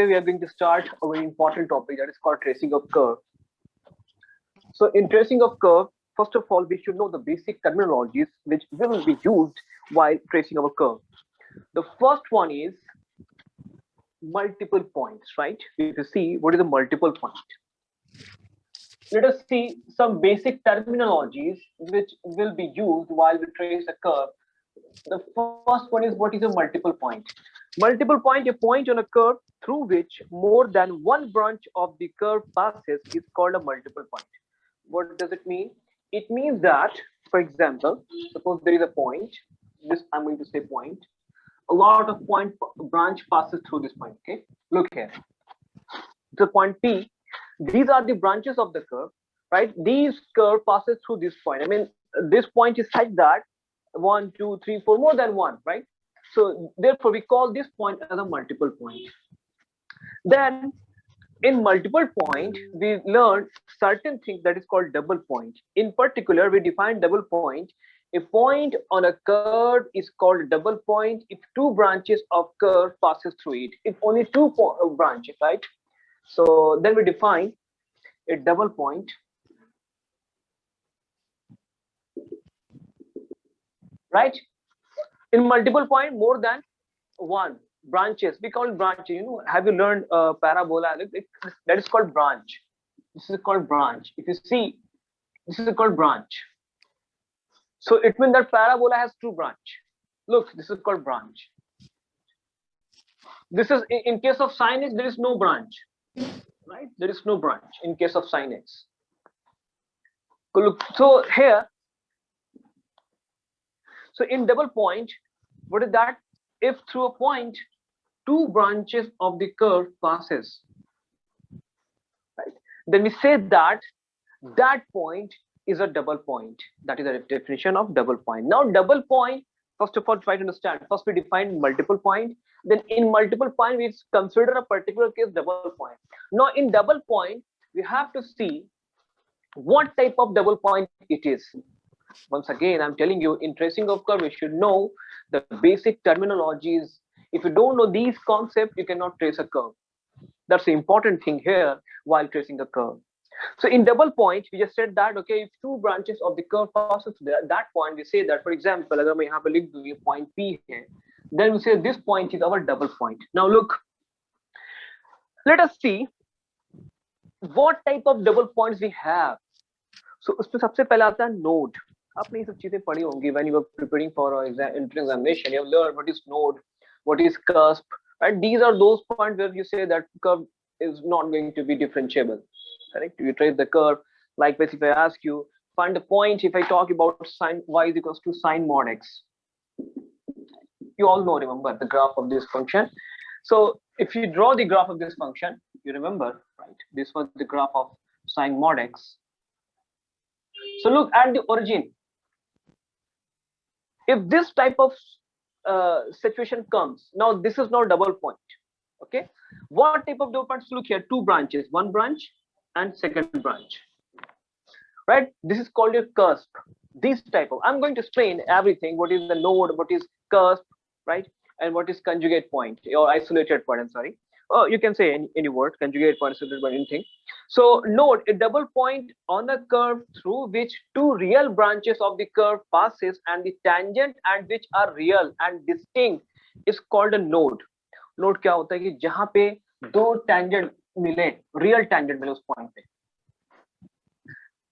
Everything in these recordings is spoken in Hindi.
we are going to start a very important topic that is called tracing of curve. So in tracing of curve, first of all, we should know the basic terminologies which will be used while tracing our curve. The first one is multiple points, right? If you see what is a multiple point, let us see some basic terminologies which will be used while we trace a curve. The first one is what is a multiple point. Multiple point, a point on a curve through which more than one branch of the curve passes is called a multiple point. What does it mean? It means that, for example, suppose there is a point, this I'm going to say point, a lot of point branch passes through this point. Okay, look here, the point P, these are the branches of the curve, right? These curve passes through this point. I mean, this point is such that 1, 2, 3, 4, more than one, right? So therefore we call this point as a multiple point. Then in multiple point we learned certain things that is called double point. In particular, we define double point. A point on a curve is called double point if two branches of curve passes through it. If only two branches, right? So then we define a double point, right? In multiple point, more than one branches, we call it branches. You know, have you learned parabola? That is called branch. This is called branch. If you see, this is called branch. So it means that parabola has two branch. Look, this is called branch. This is in case of sin x, there is no branch, right? There is no branch in case of sin x. Look, so here, so in double point, what is that? If through a point two branches of the curve passes, right, then we say that that point is a double point. That is a definition of double point. Now double point, first of all, try to understand. First we define multiple point, then in multiple point we consider a particular case double point. Now in double point we have to see what type of double point it is. Once again, I'm telling you, in tracing of curve, you should know the basic terminologies. If you don't know these concepts, you cannot trace a curve. That's the important thing here while tracing a curve. So in double point, we just said that, okay, if two branches of the curve passes to that point, we say that, for example, अगर मैं यहाँ पे लिख दूँ point P है, then we say this point is our double point. Now look, let us see what type of double points we have. So उसमें सबसे पहले आता है node. आपने ये सब चीजें पढ़ी होंगी when you were preparing for entrance examination. You have learned what is node, what is cusp, and these are those points where you say that curve is not going to be differentiable. Correct? You trace the curve. Likewise, if I ask you find the point, if I talk about sine y is equals to sine mod x, you all know, remember the graph of this function. So if you draw the graph of this function, you remember, right? This was the graph of sine mod x. So look at the origin. If this type of situation comes, now this is not double point. Okay, what type of double points? Look here, two branches, one branch and second branch, right? This is called a cusp. This type of, I'm going to explain everything, what is the node, what is cusp, right, and what is conjugate point or isolated point. I'm sorry, oh, you can say any word, conjugate point, isolated point, anything. So note a double point on the curve through which two real branches of the curve passes and the tangent and which are real and distinct is called a node. Node क्या होता है कि जहाँ पे दो tangent मिले, real tangent मिले उस point पे.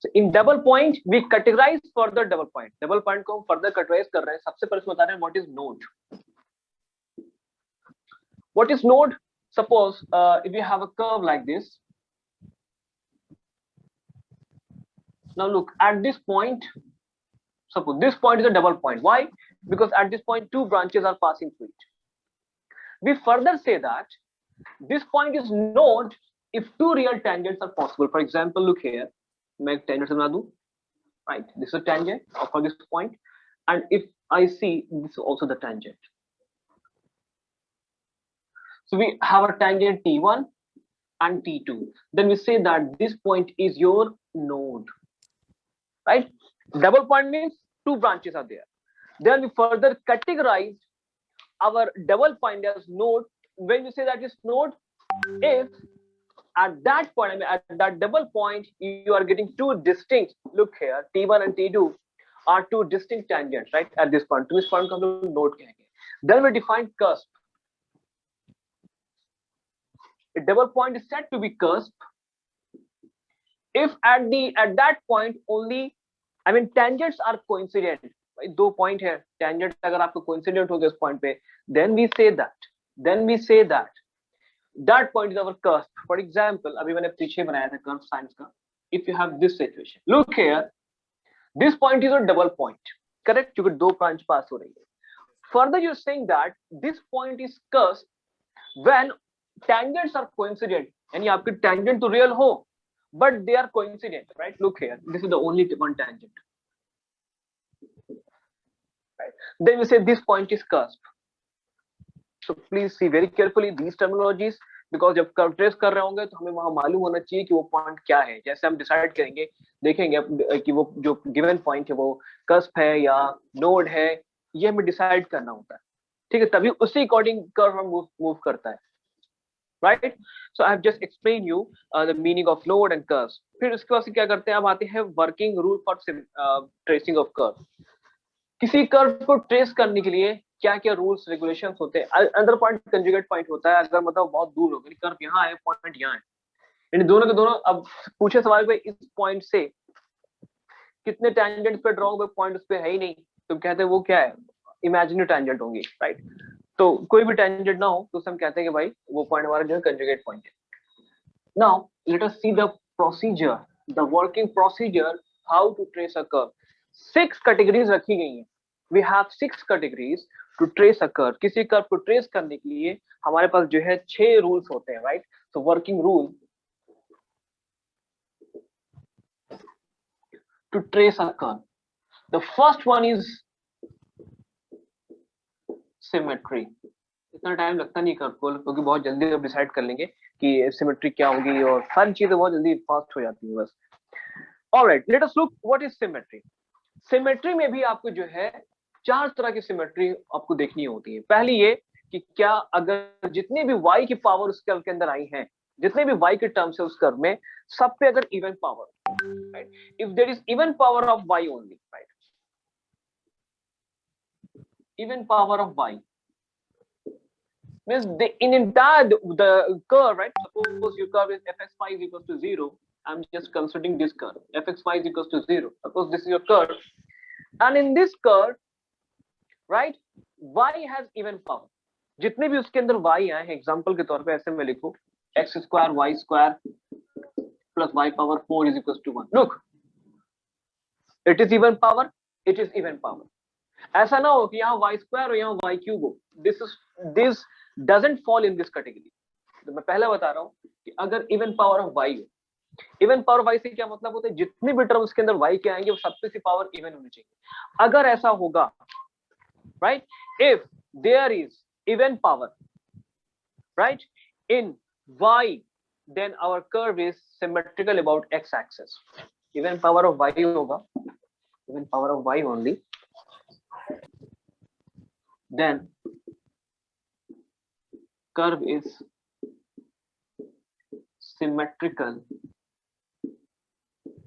So in double point we categorize further double point. Double point को हम further categorize कर रहे हैं. सबसे पहले बता रहे हैं what is node. What is node? Suppose if you have a curve like this. Now look at this point. Suppose this point is a double point. Why? Because at this point two branches are passing through it. We further say that this point is node if two real tangents are possible. For example, look here. Make tangent बना दूं, right? This is a tangent for this point, and if I see this is also the tangent. So we have a tangent T1 and T2. Then we say that this point is your node. Right? Double point means two branches are there. Then we further categorize our double point as node. When we say that is node, if at that point, I mean at that double point, you are getting two distinct, look here, T1 and T2 are two distinct tangents, right? At this point, to इस point को हम लोग note कहेंगे. Then we define cusp. A double point is said to be cusp if at that point only, I mean tangents are coincident. भाई दो point है, tangent अगर आपको coincident हो गया उस point पे, then we say that that point is our cusp. For example, अभी मैंने पीछे बनाया था curve science का. If you have this situation, look here, this point is a double point, correct? क्योंकि दो branch pass हो रही है. Further, you're saying that this point is cusp when tangents are coincident, यानी आपके tangent तो real हो, but they are coincident, right? Look here, this is the only one tangent, right? Then we say this point is cusp. So please see very carefully these terminologies, because जब कर्व ट्रेस कर रहे होंगे तो हमें वहां मालूम होना चाहिए कि वो पॉइंट क्या है. जैसे हम डिसाइड करेंगे, देखेंगे कि वो जो गिवन पॉइंट है वो कस्प है या नोड है, ये हमें डिसाइड करना होता है, ठीक है? तभी उसी अकॉर्डिंग कर्व हम मूव करता है, right? So I have just explain you the meaning of node and curve. फिर उसके बाद क्या करते हैं, अब आते हैं working rule for tracing of curve. किसी कर्व को ट्रेस करने के लिए क्या क्या रूल्स रेगुलेशंस होते हैं. अंदर पॉइंट कंजुगेट पॉइंट होता है, अगर मतलब बहुत दूर हो, कर्व यहाँ है, पॉइंट यहाँ है, यानी दोनों के दोनों. अब पूछे सवाल पे इस पॉइंट से कितने टैंजेंट्स पे ड्रॉ हुए, पॉइंट उस पे है ही नहीं, तो कहते हैं वो क्या है, इमेजिनरी टैंजेंट होंगी, राइट? तो कोई भी टैंजेंट ना हो तो हम कहते हैं कि भाई वो पॉइंट हमारा जो है कंजुगेट पॉइंट है. Now let us see the procedure, the working procedure how to trace a curve. 6 categories रखी गई हैं. We have 6 categories to trace a curve. किसी कर्व को ट्रेस करने के लिए हमारे पास जो है 6 रूल्स होते हैं, right? So working rule to trace a curve. The first one is symmetry. इतना टाइम लगता नहीं कर्व को, क्योंकि बहुत जल्दी आप डिसाइड कर लेंगे कि सिमेट्री क्या होगी और सारी चीजें बहुत जल्दी फास्ट हो जाती है बस. Alright, let us look what is symmetry. Symmetry में भी आपको जो है 4 तरह की सिमेट्री आपको देखनी होती है. पहली ये कि क्या अगर जितने भी y की पावर उस कर्व के अंदर आई है, जितने भी y के टर्म्स है उस कर्व में, सब पे अगर even power, right? If there is even power of y only, right, even power of y means in entire the curve, right? Suppose your curve is fx5 is equals to 0. I'm just considering this curve, fx5 is equals to 0. Suppose this is your curve, and in this curve, right, y has even power. जितने भी उसके अंदर y आए हैं, एग्जांपल के तौर पे ऐसे मैं लिखूं, x square y square plus y power 4 is equals to 1. Look, it is even power, it is even power. ऐसा ना हो कि यहाँ y square और यहाँ y cube हो. This doesn't fall in this category. तो मैं पहले बता रहा हूँ कि अगर इवन पावर ऑफ y हो, इवन पावर y से क्या मतलब होता है, जितने भी टर्म उसके अंदर y के आएंगे वो सबसे सी पावर इवन होनी चाहिए. अगर ऐसा होगा, right, if there is even power, right, in y, then our curve is symmetrical about x axis. Even power of y होगा, even power of y only, then curve is symmetrical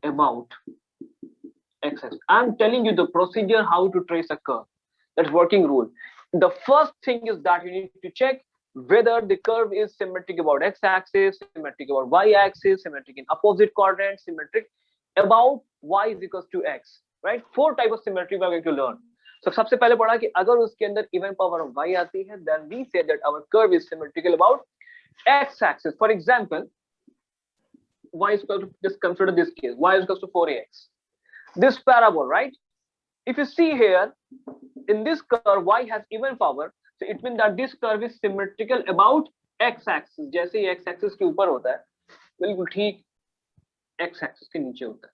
about x-axis. I'm telling you the procedure how to trace a curve. That's working rule. The first thing is that you need to check whether the curve is symmetric about x-axis, symmetric about y-axis, symmetric in opposite quadrant, symmetric about y is equals to x. Right? 4 types of symmetry we are going to learn. So सबसे पहले पढ़ा कि अगर उसके अंदर even power of y आती है, then we say that our curve is symmetrical about x-axis. For example, y is equal to, just consider this case, y is equal to 4ax. This parabol, right? If you see here, in this curve, y has even power, so it means that this curve is symmetrical about x-axis. जैसे ही x-axis के ऊपर होता है, बिल्कुल ठीक x-axis के नीचे होता है.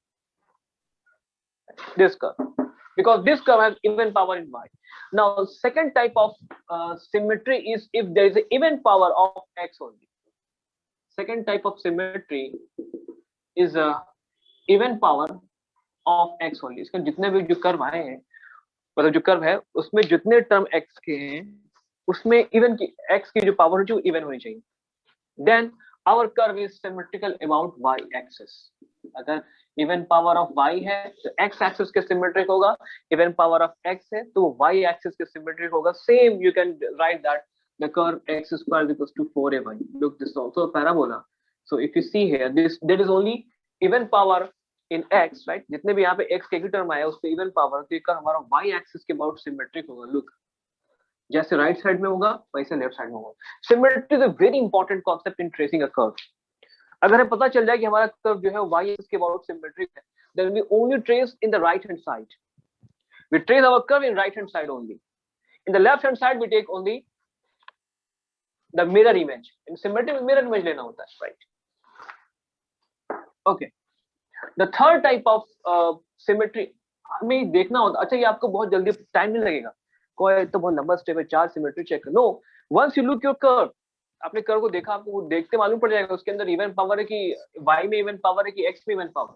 This curve, because this curve has even power in y. Now, second type of symmetry is if there is an even power of x only. Second type of symmetry is a even power of x only. इसके जितने भी जो कर्व आए हैं, मतलब जो कर्व है उसमें जितने टर्म x के हैं, उसमें इवन की x की जो पावर है जो इवन होनी चाहिए. then our curve is symmetrical about y axis. अगर इवन पावर ऑफ y है तो x एक्सिस के सिमेट्रिक होगा, इवन पावर ऑफ x है तो y एक्सिस के सिमेट्रिक होगा. Same you can write that the curve x square is equals to 4ay. Look, this is also a parabola. So if you see here, this there is only even power in x, right? जितने भी यहाँ पे x के टर्म आया उस पे even power, तो ये कर्व हमारा y एक्सिस के अबाउट सिमेट्रिक होगा. लुक, जैसे राइट साइड में होगा वैसे लेफ्ट साइड में होगा. Symmetry is a very important concept in tracing a curve. अगर हमें पता चल जाए कि हमारा कर्व जो है y एक्सिस के अबाउट सिमेट्रिक है, then we only trace in the right hand side. We trace our curve in right hand side only. In the left hand side we take only the mirror image. In symmetry में mirror image लेना होता है, right? Okay. The third type of symmetry हमें देखना होता. अच्छा, ये आपको बहुत जल्दी टाइम नहीं लगेगा, कोई तो बहुत लंबा स्टेप है, 4 symmetry check. No, once you look your curve, आपने कर्व को देखा, आपको देखते मालूम पड़ जाएगा उसके अंदर इवन पावर है कि y में इवन पावर है कि x में even power.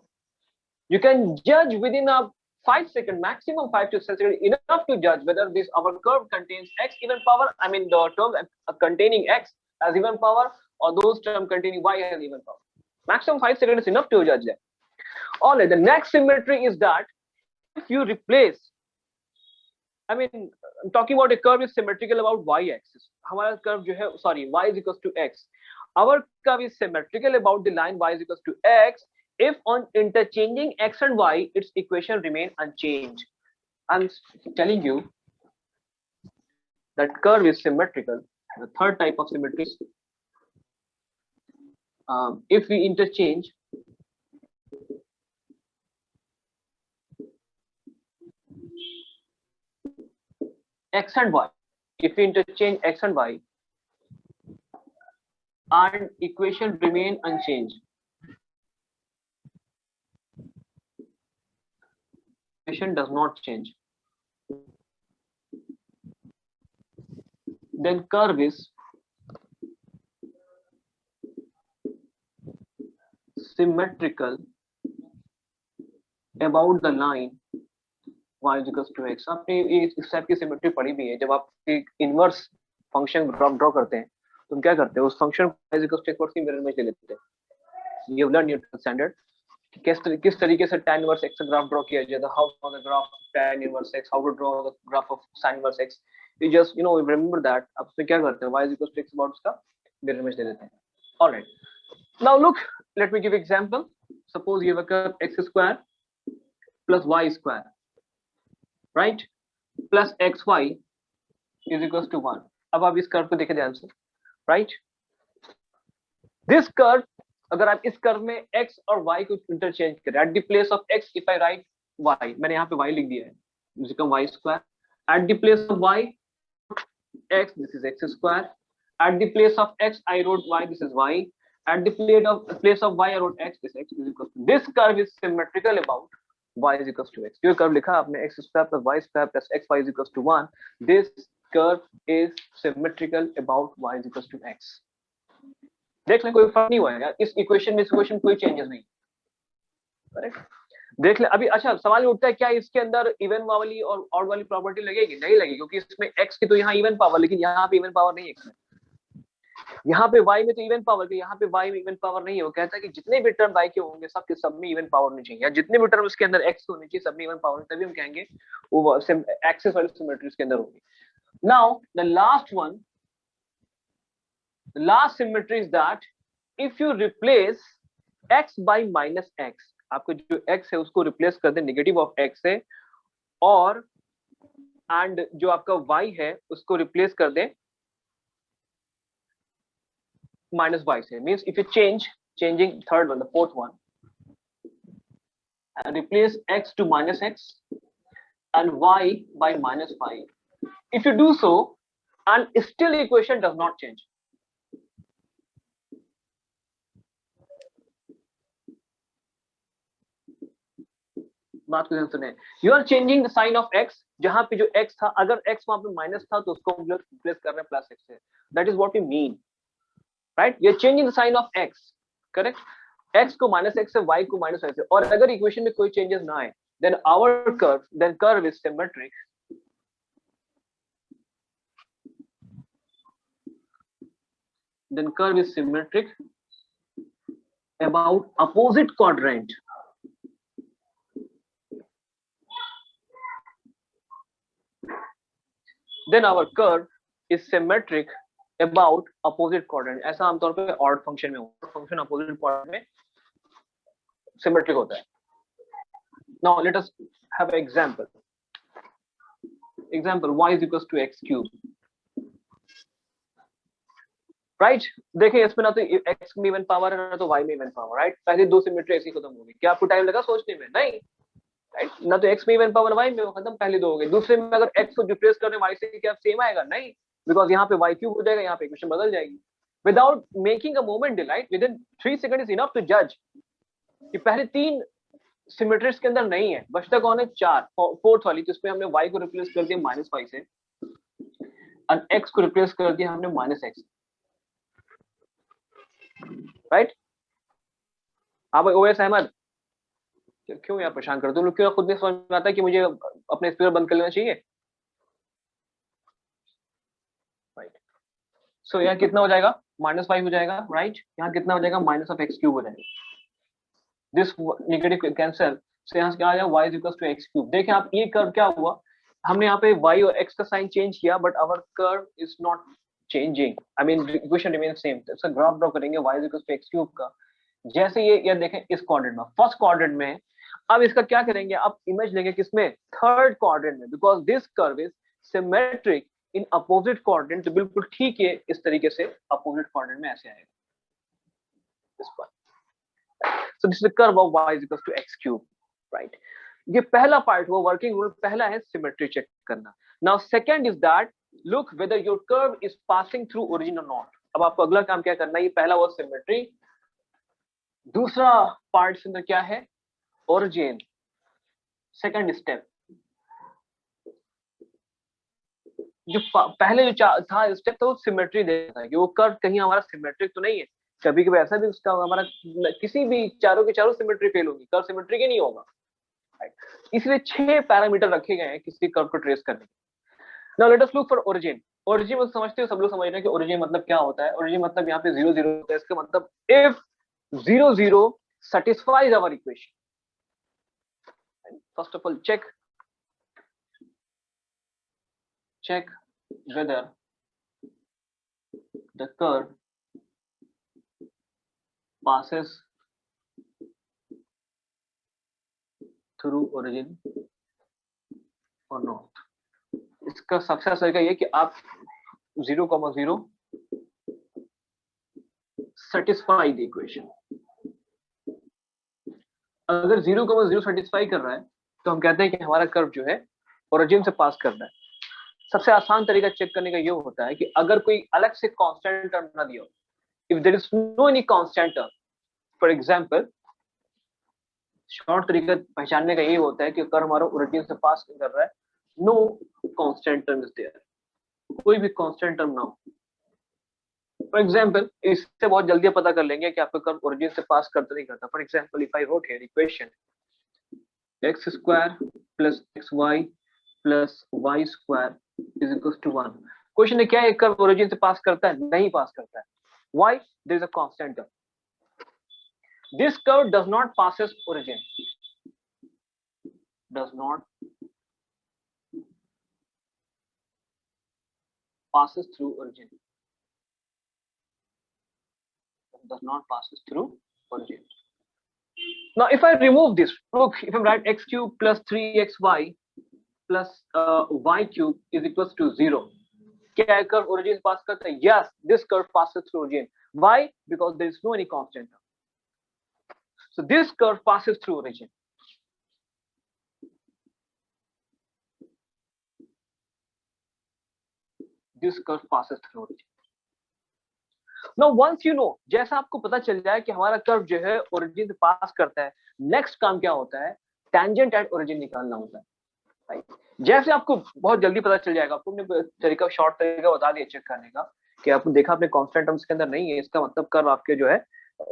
You can judge within a 5 second, maximum 5 to 6 seconds, enough to judge whether this our curve contains x even power, I mean the term containing x as even power, or those term containing y as even power. Maximum 5 seconds is enough to judge that. All right, the next symmetry is that if you replace, I mean, I'm talking about a curve is symmetrical about y axis. हमारा curve जो है, sorry, y is equals to x. Our curve is symmetrical about the line y is equals to x if on interchanging x and y its equation remain unchanged. I'm telling you that curve is symmetrical. The third type of symmetry, if we interchange x and y, if we interchange x and y and equation remain unchanged, equation does not change, then curve is symmetrical about the line y is equals to x. आपने इस टाइप की सिमेट्री पढ़ी भी है. जब आप एक इनवर्स फंक्शन ड्रॉ करते हैं तो हम क्या करते हैं, उस फंक्शन को y is equals to x की मिरर इमेज ले लेते हैं. You have learned Newton's standard. किस तरीके से tan inverse x का ग्राफ ड्रॉ किया जाता है, how to draw the graph of tan inverse x, how to draw the graph of sin inverse x. You just remember that. अब उसमें क्या करते हैं, y is equals to x about उसका मिरर इमेज ले लेते हैं. All right. Now look, let me give example. Suppose you have a curve x square plus y square, right, plus xy is equals to 1. अब आप इस कर्व को देखें ध्यान से, right? This curve, अगर आप इस कर्व में x और y को इंटरचेंज करें, at the place of x if I write y, मैंने यहाँ पे y लिख दिया है, this becomes y square. At the place of y, x, this is x square. At the place of x I wrote y, this is y. At the place of y I wrote x, this x is equals to. This curve is symmetrical about y is equals to x. जो कर्व लिखा आपने x square plus y square plus xy is equals to 1, this curve is symmetrical about y is equals to x. देख लें, कोई फर्क नहीं हुआ है यार इस इक्वेशन में, इस इक्वेशन कोई चेंजेस नहीं, करेक्ट. देख ले अभी. अच्छा, सवाल उठता है क्या इसके अंदर इवन वाली और ऑड वाली प्रॉपर्टी लगेगी? नहीं लगेगी, क्योंकि इसमें x की तो यहाँ इवन पावर, लेकिन यहाँ पे इवन पावर नहीं है x में. यहाँ पे y में तो इवन पावर की, यहाँ पे y में इवन पावर नहीं है. वो कहता है कि जितने भी टर्म y के होंगे सब के सब में इवन पावर होनी चाहिए, या जितने भी टर्म उसके अंदर x होनी चाहिए सब में इवन पावर, तभी हम कहेंगे वो एक्सिस वाली सिमेट्री के अंदर होगी. Now the last one, the last symmetry is that if you replace x by minus x, आपको जो x है उसको रिप्लेस कर दे नेगेटिव ऑफ x से, और एंड जो आपका y है उसको रिप्लेस कर दे minus y से. Means if you changing third one, the fourth one, and replace x to minus x and y by minus y. If you do so and still equation does not change, बात को ध्यान सुने, you are changing the sign of x. जहां पे जो x था, अगर x वहां पे माइनस था तो उसको हम रिप्लेस कर रहे हैं प्लस x से. That is what we mean, right. You are changing the sign of x, correct. x को माइनस x से, y को माइनस y से, और अगर इक्वेशन में कोई चेंजेस ना आए, then our curve is symmetric then curve is symmetric about opposite quadrant. Then our curve is symmetric about opposite quadrant. ऐसा आमतौर पे odd function में होता है, function opposite quadrant में symmetric होता है. Now let us have an example. Example, y is equals to x cube. Right देखिए इसमें ना तो x में इवन पावर है ना तो y में इवन पावर, राइट. पहले दो सिमेट्री ऐसी खत्म हो गई. क्या आपको टाइम लगा सोचने में? नहीं, राइट. ना तो x में इवन पावर y में खत्म, पहले दो हो गए. दूसरे में अगर x को रिप्लेस करने y से क्या सेम आएगा? नहीं, बिकॉज यहाँ पे y क्यूब हो जाएगा, यहाँ पे इक्वेशन बदल जाएगी. Without making a moment delight within 3 second is enough to जज कि पहले तीन सिमेट्रीज के अंदर नहीं है, बचता कौन है? 4, फोर्थ वाली. तो इसमें हमने y को रिप्लेस कर दिया -y से और x को रिप्लेस कर दिया हमने -x, राइट. हाँ भाई ओएस अहमद, क्यों यार परेशान करते हो लोग? क्यों खुद नहीं समझ में आता है कि मुझे अपने स्पीकर बंद कर लेना चाहिए? राइट. सो यहाँ कितना हो जाएगा? -5 हो जाएगा, राइट. यहाँ कितना हो जाएगा? -x³ हो जाएगा. दिस नेगेटिव कैंसिल, सो यहाँ से क्या आ जाएगा? y is equals to x³. देखें आप, ये कर्व क्या हुआ, हमने यहाँ पे y और x का साइन चेंज किया but our curve is not changing. I mean equation remain same. तो ग्राफ ड्रॉ करेंगे y is equals to x³ का. जैसे ये देखें इस क्वाड्रेंट में, फर्स्ट क्वाड्रेंट में. अब इसका क्या करेंगे? आप इमेज लेंगे किसमें? थर्ड क्वाड्रेंट में, because this curve is symmetric in opposite quadrant. तो बिल्कुल ठीक है, इस तरीके से अपोजिट क्वाड्रेंट में ऐसे आएगा इस पर. So this is the curve of y is equals to x³, right. ये पहला पार्ट हुआ, वर्किंग रूल पहला है सिमेट्री चेक करना. Now second is that look whether your curve is passing through origin और नॉट. अब आपको अगला काम क्या करना है? ये पहला हुआ सिमेट्री. दूसरा पार्ट के अंदर क्या है? ओरिजिन. सेकंड स्टेप, जो पहले जो था स्टेप था वो सिमेट्री देखना है कि वो कर्व कहीं हमारा सिमेट्रिक तो नहीं है. कभी कभी ऐसा भी उसका हमारा किसी भी चारों के चारों सिमेट्री फेल होगी, कर्व सिमेट्रिक ही नहीं होगा, राइट. इसलिए 6 पैरामीटर रखे गए हैं किसी कर्व को ट्रेस करने के. Now let us look for origin. Origin मतलब समझते हो, सब लोग समझ रहे हैं कि ओरिजिन मतलब क्या होता है. ओरिजिन मतलब यहाँ पे 0 0 होता है. इसका मतलब if 0 0 satisfies our equation. First of all, check whether the curve passes through origin or not. इसका सबसे अच्छा तरीका ये कि आप 0,0 satisfy the equation. अगर 0,0 सेटिस्फाई कर रहा है तो हम कहते हैं कि हमारा कर्व जो है ओरिजिन से पास कर रहा है. सबसे आसान तरीका चेक करने का ये होता है कि अगर कोई अलग से कांस्टेंट टर्म ना दिया हो, if there is no any constant term, for example, short तरीका पहचानने का ये होता है कि कर्व हमारा ओरिजिन से पास कर रहा है, no constant term is there, कोई भी कांस्टेंट टर्म ना हो. फॉर एग्जांपल, इससे बहुत जल्दी पता कर लेंगे कि आपका कर्व ओरिजिन से पास करता नहीं करता. For example, if I wrote here equation x² plus xy plus y² is equals to 1. Question है क्या है, कर्व ओरिजिन से पास करता है? नहीं पास करता है. Why? There is a constant term. This curve does not passes origin. Does not passes through origin. Does not passes through origin. Now, if I remove this, look, if I write x³ plus 3xy plus y³ is equals to 0, क्या कर्व origin pass करता है? Yes, this curve passes through origin. Why? Because there is no any constant term. So this curve passes through origin. This curve passes through origin. Now once you know, जैसा आपको पता चल जाए कि हमारा कर्व जो है ओरिजिन से पास करता है, नेक्स्ट काम क्या होता है? टेंजेंट एट ओरिजिन निकालना होता है, राइट. जैसे आपको बहुत जल्दी पता चल जाएगा, आपको हमने तरीका शॉर्ट तरीका बता दिया चेक करने का कि आपने देखा अपने कांस्टेंट टर्म्स के अंदर नहीं है, इसका मतलब कर्व आपके जो है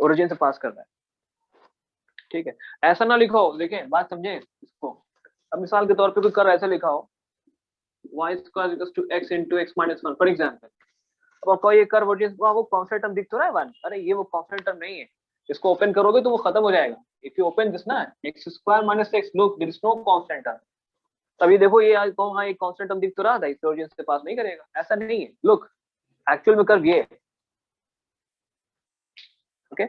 ओरिजिन से पास कर रहा है. ठीक है, ऐसा ना लिखो, देखें बात समझे इसको. अब मिसाल के तौर पे कोई कर्व ऐसा लिखा हो y² = x × x - 1, for example, और कोई एक कर्व ओरिजिन, वो कांस्टेंट टर्म दिख तो रहा है 1, अरे ये वो कांस्टेंट टर्म नहीं है, इसको ओपन करोगे तो वो खत्म हो जाएगा। इफ यू ओपन दिस ना, x square minus x, look there is no constant term. तभी देखो ये आज कहो हाँ एक कांस्टेंट टर्म दिख तो रहा था, इस ओरिजिन से पास नहीं करेगा, ऐसा नहीं है। लुक एक्चुअल में कर्व ये है। Okay,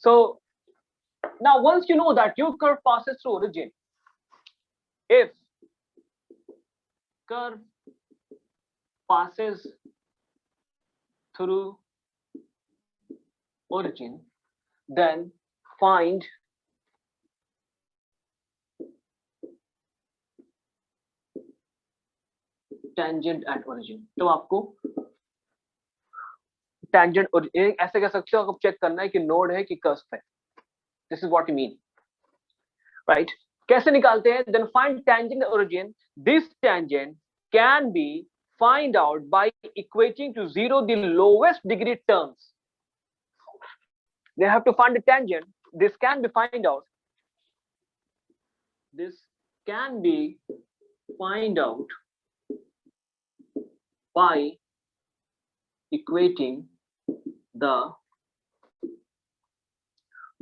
so now once you know that your curve passes through origin, if curve passes through origin, then find tangent at origin। तो आपको tangent और ऐसे कह सकते हो, आपको चेक करना है कि नोड है कि कस्प है। This is what you mean, right? कैसे निकालते हैं? Then find tangent origin, this tangent can be find out by equating to 0 the lowest degree terms। they have to find the tangent, this can be find out, this can be find out by equating the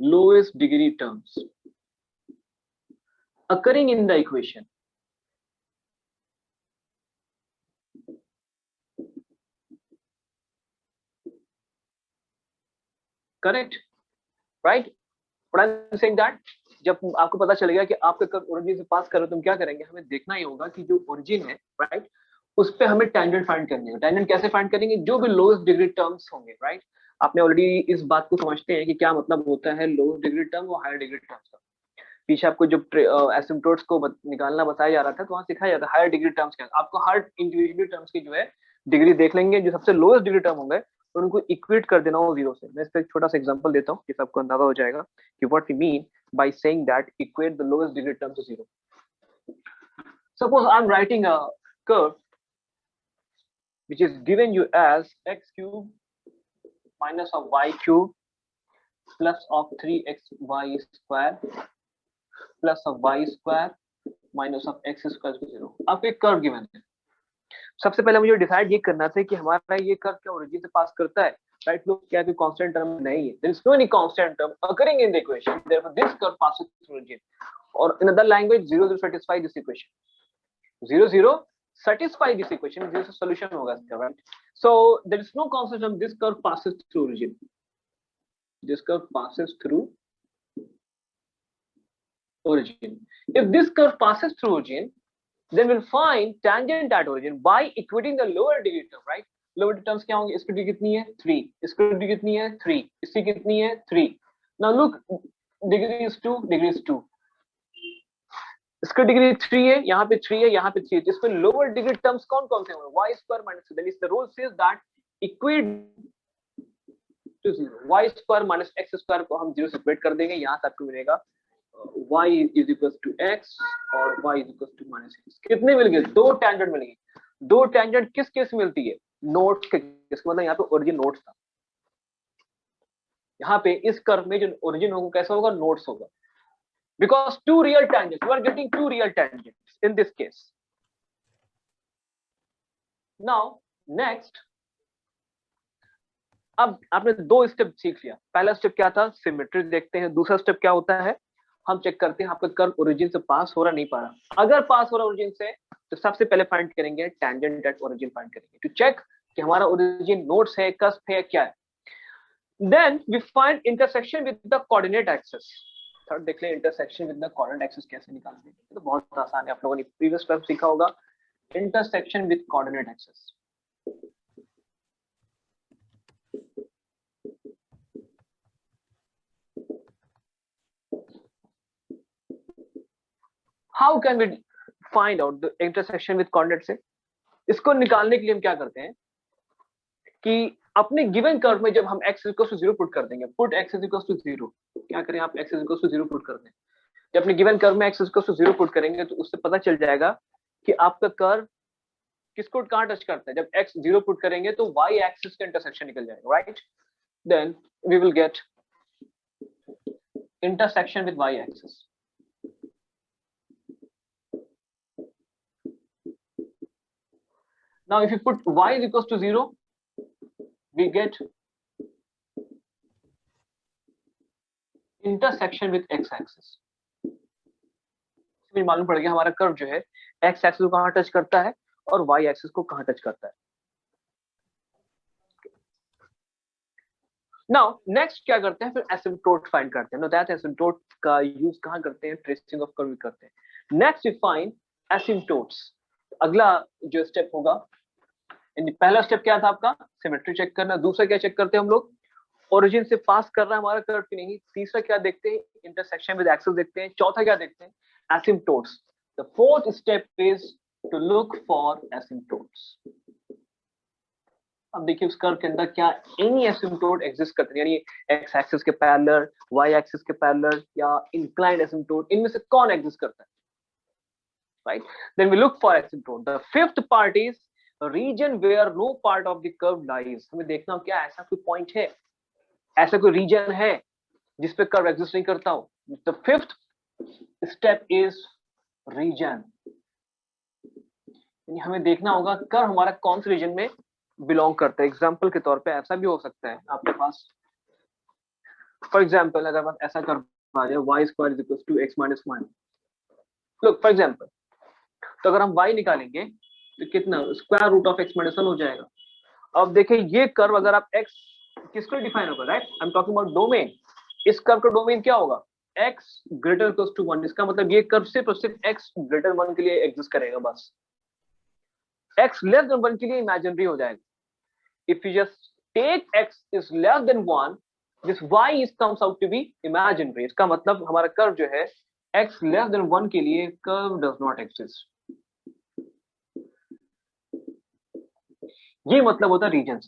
lowest degree terms occurring in the equation। Correct, right? What I am saying that जब आपको पता चलेगा कि आपका कर्व ओरिजिन से पास कर रहे हो, तुम क्या करेंगे? हमें देखना ही होगा कि जो ओरिजिन है, राइट, उस पे हमें टेंजेंट फाइंड करनी है। टेंजेंट कैसे फाइंड करेंगे? जो भी लोएस्ट डिग्री टर्म्स होंगे, राइट? आपने ऑलरेडी इस बात को समझते हैं कि क्या मतलब होता है लोएस्ट डिग्री टर्म और हायर डिग्री टर्म्स का। पीछे आपको जब एसिम्पटोट्स को निकालना बताया जा रहा था तो वहां सिखाया जाता है हायर डिग्री टर्म्स क्या। आपको हर इंडिविजुअल टर्म्स की जो है डिग्री देख लेंगे, जो सबसे लोएस्ट डिग्री टर्म होंगे उनको इक्वेट कर देना हो जीरो से। मैं इस पर एक छोटा सा एग्जांपल देता हूँ जिससे आपको अंदाजा हो जाएगा कि what we mean by saying that equate the lowest degree term to zero. Suppose I am writing a curve which is given you as x cube minus of y cube plus of 3xy square plus of y square minus of x square to 0। आपको एक कर्व गिवन है। सबसे पहले मुझे डिसाइड ये करना था कि हमारा ये कर्व क्या ओरिजिन से पास करता है, राइट? लोग क्या कोई कांस्टेंट टर्म नहीं है, there is no any constant term occurring in the equation, therefore this curve passes through origin। और in other language 0 will satisfy this equation, 0 0 satisfy this equation, this is solution होगा इसका, right? So there is no constant term, this curve passes through origin, this curve passes through origin। if this curve passes through origin, then we'll find tangent at origin by equating the lower degree term, right? lower degree terms क्या होंगे? इसकी डिग्री कितनी है? 3, इसकी डिग्री कितनी है? 3, इसकी कितनी है? 3। now look, degree is 2, degree is 2, इसका डिग्री 3 है, यहाँ पे 3 है, यहाँ पे 3 है, तो इसमें लोअर डिग्री टर्म्स कौन कौन से होंगे? y square minus 2, then is the rule says that equate to 0, y square minus x square को हम 0 से इक्वेट कर देंगे, यहाँ से आपको मिलेगा y is equals to x और y is equals to minus x। कितने मिल गए? दो टेंजेंट मिल गए। दो टेंजेंट किस केस में मिलती है? नोट्स के केस। मतलब यहाँ पे ओरिजिन नोट्स था, यहाँ पे इस कर्व में जो ओरिजिन होगा कैसा होगा? नोट्स होगा, because two real tangents, you are getting two real tangents in this case। now next, अब आपने दो स्टेप सीख लिया। पहला स्टेप क्या था? सिमेट्री देखते हैं। दूसरा स्टेप क्या होता है? हम चेक करते हैं आपका कर्व ओरिजिन से पास हो रहा नहीं पा रहा। अगर पास हो रहा ओरिजिन से तो सबसे पहले फाइंड करेंगे टेंजेंट एट ओरिजिन, फाइंड करेंगे टू चेक कि हमारा ओरिजिन नोड्स है, कस्प है, क्या है। Then we find intersection with the coordinate axis. Third देख लें intersection with the coordinate axis कैसे निकालते हैं। तो बहुत आसान है, आप लोगों ने प्रीवियस क्लास सीखा होगा intersection with coordinate axis. How can we find out the intersection with coordinate से? इसको निकालने के लिए हम क्या करते हैं कि अपने गिवन कर्व में जब हम x इक्वल टू 0 पुट कर देंगे, पुट x इक्वल टू 0, क्या करें आप? x इक्वल टू 0 पुट कर दें। जब अपने गिवन कर्व में x इक्वल टू 0 पुट करेंगे तो उससे पता चल जाएगा कि आपका कर्व किसको कहां टच करता है। जब x 0 पुट करेंगे तो y एक्सिस का इंटरसेक्शन निकल जाएगा, right? Then we will get intersection with y axis. now if you put y is equals to 0, we get intersection with x axis. मुझे मालूम पड़ गया हमारा कर्व जो है x एक्सिस को कहां टच करता है और y एक्सिस को कहां टच करता है. नाउ नेक्स्ट क्या करते हैं, फिर एसिम्पटोट फाइंड करते हैं. नो दैट एसिम्पटोट का यूज कहां करते हैं, ट्रेसिंग ऑफ कर्व करते हैं. Next we find asymptotes. अगला जो स्टेप होगा, पहला स्टेप क्या था आपका, सिमेट्री चेक करना. दूसरा क्या चेक करते हैं हम लोग, ओरिजिन से पास कर रहा है हमारा कर्व कि नहीं. तीसरा क्या देखते हैं, इंटरसेक्शन विद एक्सिस देखते हैं. चौथा क्या देखते हैं, asymptotes. The fourth step is to look for asymptotes. अब देखिए उस कर्व के अंदर क्या एनी एसिम्पटोट एग्जिस्ट करते हैं, यानी एक्स एक्सिस के पैरेलल, वाई एक्सिस के पैरेलल या इंक्लाइंड एसिम्पटोट, इनमें से कौन एग्जिस्ट करता है. Right, then we look for asymptote. The fifth part is region where no part of the curve lies. हमें देखना क्या ऐसा कोई पॉइंट है, ऐसा कोई रीजन है जिस पे कर्व एग्जिस्ट नहीं करता हो. The fifth step is region. हमें देखना होगा कर्व हमारा कौन से रीजन में बिलोंग करता है. एग्जाम्पल के तौर पे ऐसा भी हो सकता है आपके पास, फॉर एग्जाम्पल अगर बस ऐसा कर पा रहे y square is equal to x minus 1. Look for example, तो अगर हम y निकालेंगे तो कितना, square root of x minus 1 हो जाएगा. अब देखिए ये कर्व अगर आप x किसको डिफाइन होगा, right, I am talking about domain. इस कर्व का डोमेन क्या होगा, x ग्रेटर इक्वल टू 1. इसका मतलब ये कर्व सिर्फ और सिर्फ x ग्रेटर 1 के लिए एग्जिस्ट करेगा बस. x लेस देन 1 के लिए इमेजिनरी हो जाएगा. If you just take x is less than 1, this y is comes out to be imaginary. इसका मतलब हमारा कर्व जो है x less than 1 के लिए कर्व does not exist. ये मतलब होता है रीजन.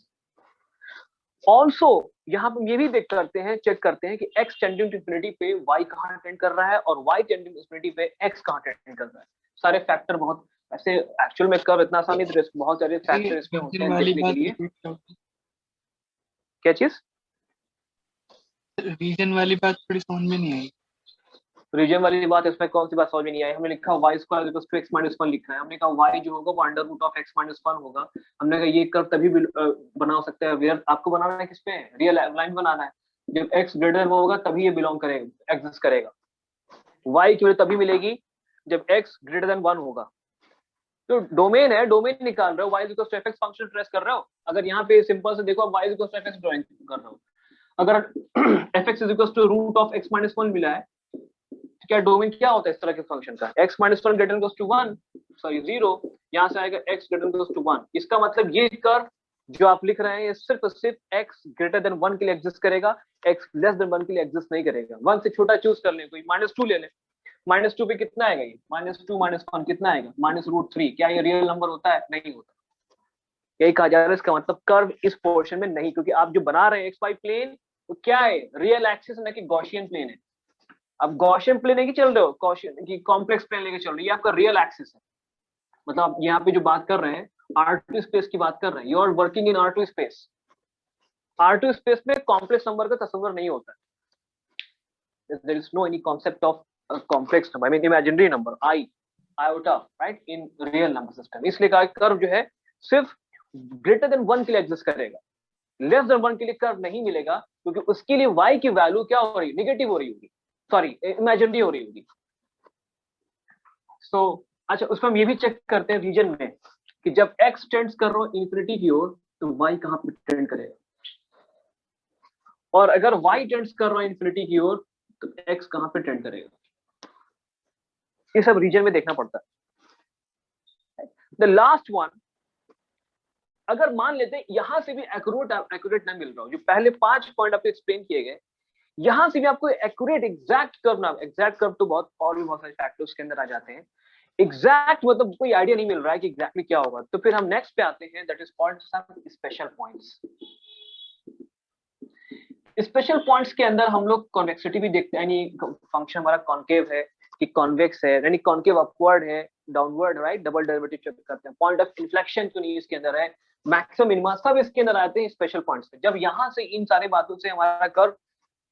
ऑल्सो यहाँ पे ये भी देख करते हैं, चेक करते हैं कि x टेंडिंग टू इंफिनिटी पे y कहाँ टेंड कर रहा है और y टेंडिंग टू इंफिनिटी पे x कहाँ टेंड कर रहा है. सारे फैक्टर बहुत ऐसे, एक्चुअल में कर्व इतना आसान नहीं, बहुत सारे फैक्टर इसमें होते हैं देखने के लिए. क्या चीज, रीजन वाली बात थोड़ी समझ में नहीं आई. रीजन वाली बात, इसमें कौन सी बात समझ में नहीं आई. हमने लिखा y square equal to x minus 1 लिखा है. हमने कहा y जो होगा वो under root of x minus 1 होगा. हमने कहा ये कर्व तभी बना सकते हैं, वेयर आपको बनाना है किस पे, रियल लाइन बनाना है. जब x ग्रेटर वो होगा तभी ये बिलोंग करेगा, एग्जिस्ट करेगा. y की वैल्यू तभी मिलेगी जब x ग्रेटर देन 1 होगा. तो डोमेन है, डोमेन निकाल रहे हो, y equal to fx function trace कर रहे हो. अगर यहाँ पे सिंपल से देखो, y equal to fx drawing कर रहे हो. अगर fx is equal to root of x minus 1 मिला है, क्या डोमेन क्या होता है इस तरह के फंक्शन का, x minus 1 greater equal to 1, sorry 0, यहाँ से आएगा x ग्रेटर इक्वल टू 1. इसका मतलब ये कर्व जो आप लिख रहे हैं ये सिर्फ और सिर्फ x ग्रेटर देन 1 के लिए एग्जिस्ट करेगा, x लेस देन 1 के लिए एग्जिस्ट नहीं करेगा. 1 से छोटा चूज कर ले, कोई -2 ले ले. -2 पे कितना आएगा, ये -2 -1 कितना आएगा, -√3. क्या ये रियल नंबर होता है, नहीं होता. यही कहा जा रहा है, इसका मतलब कर्व इस पोर्शन में नहीं, क्योंकि आप जो बना रहे हैं XY प्लेन तो क्या है, रियल एक्सिस न कि गॉसियन प्लेन है. अब गॉसियन प्लेन लेके चल रहे हो, गॉसियन की कॉम्प्लेक्स प्लेन लेके चल रहे हो, ये आपका रियल एक्सिस है. मतलब आप यहाँ पे जो बात कर रहे हैं R2 स्पेस की बात कर रहे हैं, you are working in R2 space. R2 space में कॉम्प्लेक्स नंबर का तस्वीर नहीं होता. There is no any concept of complex number, I mean imaginary number, iota, right, in real number system. इसलिए कहा कर्व जो है सिर्फ ग्रेटर देन 1 के लिए एग्जिस्ट करेगा, लेस देन 1 के लिए कर्व नहीं मिलेगा, क्योंकि उसके लिए y की वैल्यू क्या हो रही है, नेगेटिव हो रही होगी, सॉरी इमेजिनरी हो रही होगी. सो अच्छा, उसमें हम ये भी चेक करते हैं रीजन में कि जब x टेंड्स कर रहा हो इंफिनिटी की ओर तो y कहां पे टेंड करेगा, और अगर y टेंड्स कर रहा है इंफिनिटी की ओर तो x कहां पे टेंड करेगा. ये सब रीजन में देखना पड़ता है. द लास्ट वन, अगर मान लेते हैं यहां से भी एक्यूरेट ना मिल रहा हो, जो पहले 5 पॉइंट आपको एक्सप्लेन किए गए, यहां से भी आपको एक्यूरेट एग्जैक्ट कर्व ना, एग्जैक्ट कर्व तो बहुत और भी बहुत सारे फैक्टर्स के अंदर आ जाते हैं. एग्जैक्ट मतलब कोई आइडिया नहीं मिल रहा है कि एग्जैक्टली क्या होगा, तो फिर हम नेक्स्ट पे आते हैं, that is called some special points. Special points के अंदर हम लोग कॉन्वेक्सिटी भी देखते हैं, यानी फंक्शन हमारा कॉन्केव है कि कॉन्वेक्स है, यानी कॉन्केव अपवर्ड है, downward, right, double derivative check करते हैं. पॉइंट ऑफ इन्फ्लेक्शन तो नहीं इसके अंदर है, मैक्सिमम मिनिमम सब इसके अंदर आते हैं स्पेशल पॉइंट्स पे. जब यहाँ से इन सारे बातों से हमारा कर्व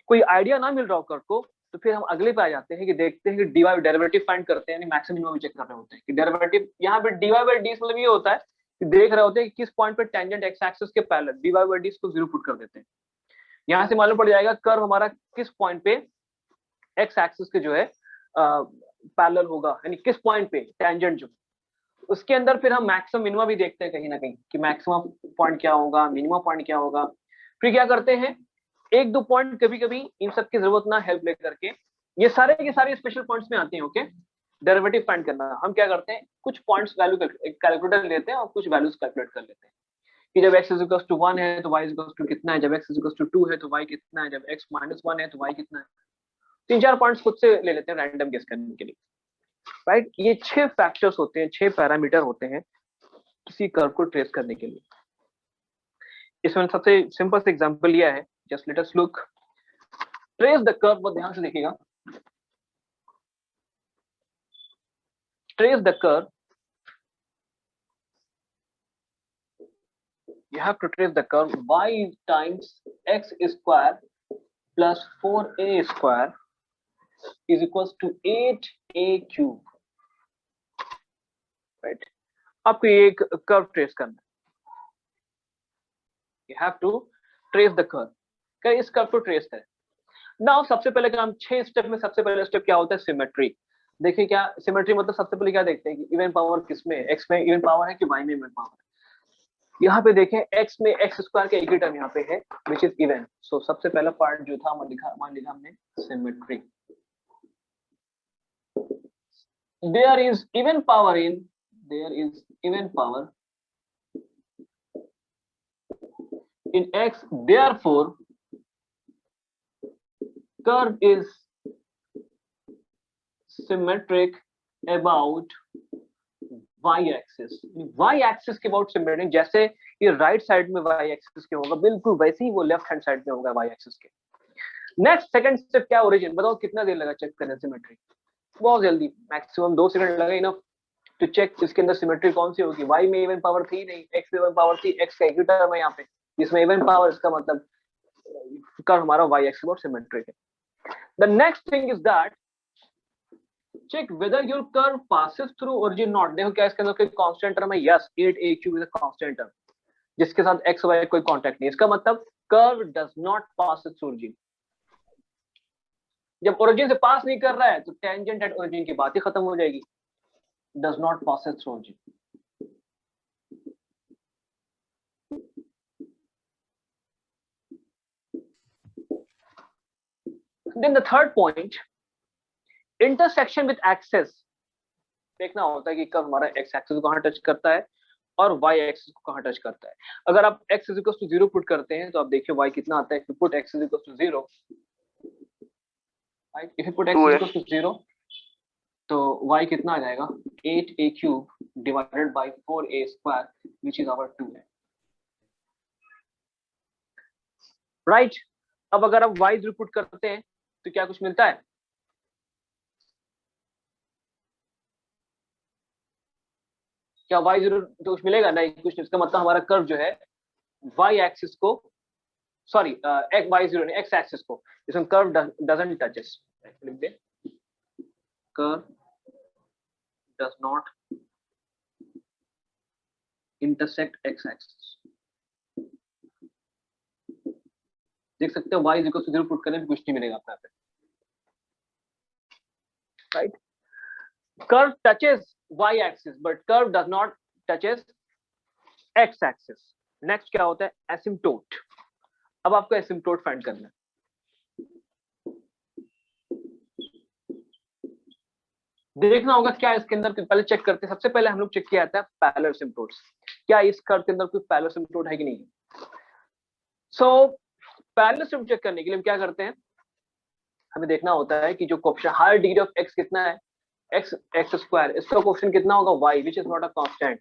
कोई आइडिया ना मिल रहा हो कर्व को, तो फिर हम अगले पे आ जाते हैं कि देखते हैं कि dy डेरिवेटिव फाइंड करते हैं, यानी मैक्सिमम मिनिमम चेक कर रहे होते हैं कि डेरिवेटिव यहाँ पे dy/d मतलब ये होता है देख रहे होते हैं कि किस पॉइंट पे टेंजेंट एक्स एक्सिस के पैरेलल, dy बाई डी इसको 0 पुट कर देते हैं। यहां से मालूम पड़ जाएगा कर्व हमारा किस पॉइंट पे एक्स एक्सिस के जो है पैरेलल होगा, यानी किस पॉइंट पे टेंजेंट जो। उसके अंदर फिर हम मैक्सिमम मिनिमा भी देखते हैं कहीं ना कहीं कि मैक्सिमम पॉइंट क्या होगा, मिनिमम पॉइंट क्या होगा। फिर क्या करते हैं, एक दो पॉइंट कभी कभी इन सब की जरूरत ना हेल्प लेकर के, ये सारे के सारे स्पेशल पॉइंट्स में आते हैं। ओके, डेरिवेटिव फाइंड करना, हम क्या करते हैं कुछ पॉइंट्स वैल्यू कैलकुलेटर लेते हैं और कुछ वैल्यूज कैलकुलेट कर लेते हैं कि जब x इज टू 1 है तो y इज टू कितना है, जब x इज टू 2 है तो y कितना है, जब x माइनस 1 है तो y कितना है। तीन चार पॉइंट्स खुद से ले लेते हैं रैंडम गेस करने के लिए, राइट। ये 6 फैक्टर्स होते हैं, 6 पैरामीटर होते हैं किसी कर्व को ट्रेस करने के लिए। इसमें सबसे सिंपल सा एग्जांपल लिया है, just let us look trace the curve. बहुत ध्यान से देखिएगा, trace the curve, you have to trace the curve y times x square plus 4a square is equals to 8a cube, right? आपको ये एक कर्व ट्रेस करना है, you have to trace the curve। क्या इस कर्व को ट्रेस करें। नाउ सबसे पहले काम 6 स्टेप में सबसे पहला स्टेप क्या होता है, सिमेट्री। देखिए क्या सिमेट्री मतलब, सबसे पहले क्या देखते हैं कि इवन पावर किसमें, x में इवन पावर है कि y में इवन पावर है। यहाँ पे देखें x में x स्क्वायर का एक ही टर्म यहाँ पे है विच इज इवन। सो सबसे पहला पार्ट जो था मान लिखा हमने symmetry. There is even power in, there is even power in x, therefore curve is symmetric about y axis। y axis के अबाउट सिमेट्रिक, जैसे ये राइट साइड में y axis के होगा बिल्कुल वैसे ही वो लेफ्ट हैंड साइड में होगा y axis के। नेक्स्ट सेकंड स्टेप क्या, ओरिजिन। बताओ कितना देर लगा चेक करने सिमेट्री, बहुत जल्दी, मैक्सिमम 2 सेकंड लगे इनफ टू चेक इसके अंदर सिमेट्री कौन सी होगी। y में इवन पावर थी नहीं, x में इवन पावर थी, x का एक ही टर्म है यहाँ पे इसमें इवन पावर, इसका मतलब कर्व हमारा y axis अबाउट सिमेट्रिक है। The next thing is that check whether your curve passes through origin not। देखो क्या इसके अंदर कोई कांस्टेंट टर्म है, yes 8a cube is a constant term जिसके साथ x y कोई कांटेक्ट नहीं, इसका मतलब curve does not pass through origin. जब ओरिजिन से पास नहीं कर रहा है तो टेंजेंट एट ओरिजिन की बात ही खत्म हो जाएगी, does not pass through origin. Then the third point, intersection with axes. देखना होता है कि कर्व हमारा x एक्सिस को कहां टच करता है और y एक्सिस को कहां टच करता है। अगर आप x is equal to 0 put करते हैं तो आप देखिए y कितना आता है। if you put x is equal to 0, right, if you put x is equal to 0 तो y कितना आ जाएगा, 8a cube divided by 4a square which is our 2 है, right। अब अगर आप y 0 पुट करते हैं तो क्या कुछ मिलता है, क्या y0 तो कुछ मिलेगा नहीं, कुछ। इसका मतलब हमारा कर्व जो है y एक्सिस को, सॉरी y0 नहीं x एक्सिस को, इसमें कर्व डजंट टचेस, लिख दे curve does not intersect x axis. देख सकते हो y 0 पुट करने पे कुछ नहीं मिलेगा अपने पे, right. Curve touches y axis but curve does not touches x axis. Next क्या होता है, एसिम्प्टोट। अब आपको एसिम्प्टोट फाइंड करना है। देखना होगा क्या इसके अंदर, पहले चेक करते हैं। सबसे पहले हम लोग चेक किया जाता है पैरेलल एसिम्प्टोट्स, क्या इस कर्व के अंदर कोई पैरेलल एसिम्प्टोट है कि नहीं। सो पैरेलल एसिम्प्टोट चेक करने के लिए हम क्या करते हैं, हमें देखना होता है कि जो coefficient higher degree of x कितना है, x स्क्वायर, इसका कोएफिशिएंट कितना होगा y which is not a constant.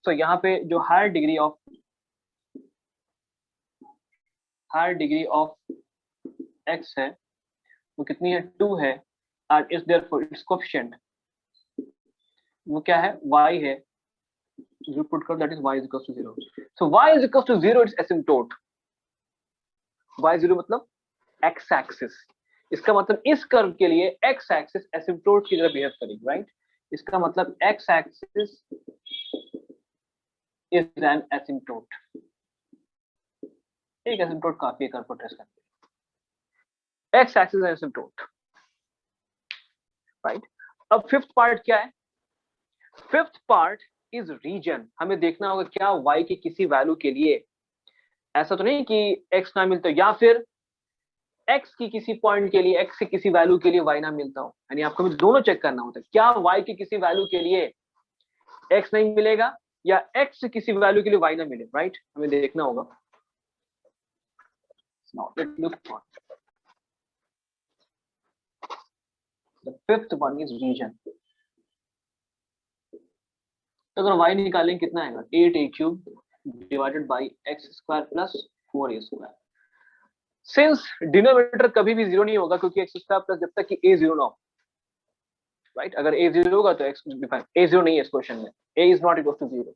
So यहाँ पे जो हायर डिग्री ऑफ x है वो कितनी है, 2 है, and is therefore it's coefficient वो क्या है, y है। you put curve that is y is equals to 0, so y is equals to 0 it's asymptote। y0 मतलब x एक्सिस, इसका मतलब इस कर्व के लिए x एक्सिस एसिम्प्टोट की तरह बिहेव करेगी, राइट। इसका मतलब x axis is an asymptote. एक एसिम्प्टोट काफी है कर्व को ट्रेस करने। X axis asymptote, right. अब फिफ्थ पार्ट क्या है? Fifth part is region. हमें देखना होगा क्या y के किसी वैल्यू के लिए, ऐसा तो नहीं कि x ना मिलता या फिर x की किसी पॉइंट के लिए x के किसी वैल्यू के लिए y ना मिलता हो, यानी आपको भी दोनों चेक करना होता है। क्या y के किसी वैल्यू के लिए x नहीं मिलेगा या x से किसी वैल्यू के लिए y ना मिले, राइट? हमें देखना होगा। Now let's look for the fifth one is region। तो अगर y निकालें कितना आएगा? 8a³ divided by x square plus 4a square. Since denominator कभी भी जीरो नहीं होगा क्योंकि एक्स स्क्वायर प्लस जब तक कि a जीरो ना हो, राइट? अगर a जीरो होगा तो x डिफाइन, a जीरो नहीं है इस क्वेश्चन में, a is not equal to zero.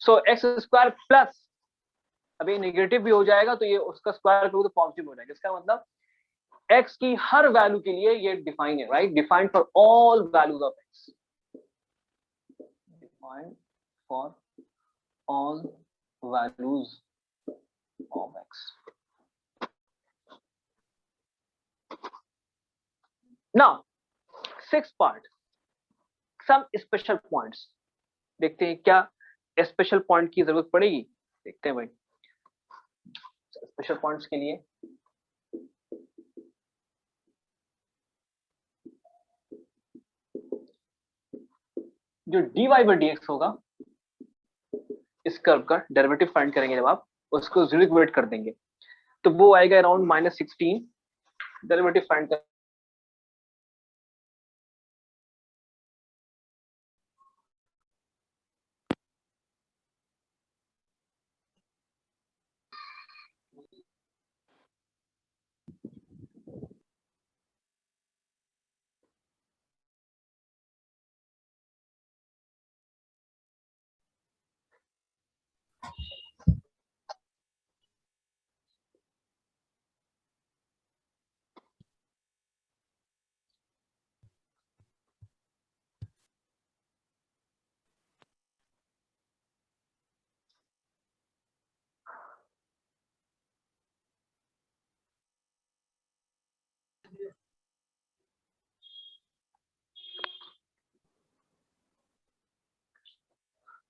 So x square plus, अब ये नेगेटिव भी हो जाएगा तो ये उसका स्क्वायर करोगे तो पॉजिटिव हो जाएगा। इसका मतलब x की हर वैल्यू के लिए ये डिफाइन है, right? Defined for all values of x, defined for all values of x। Now six part, some special points. देखते हैं क्या स्पेशल पॉइंट की जरूरत पड़ेगी, देखते हैं भाई। स्पेशल पॉइंट्स के लिए जो dy बाई dx होगा, इस कर्व का डेरिवेटिव फाइंड करेंगे जब आप उसको जीरो इक्वेट कर देंगे तो वो आएगा अराउंड -16। डेरिवेटिव फाइंड कर,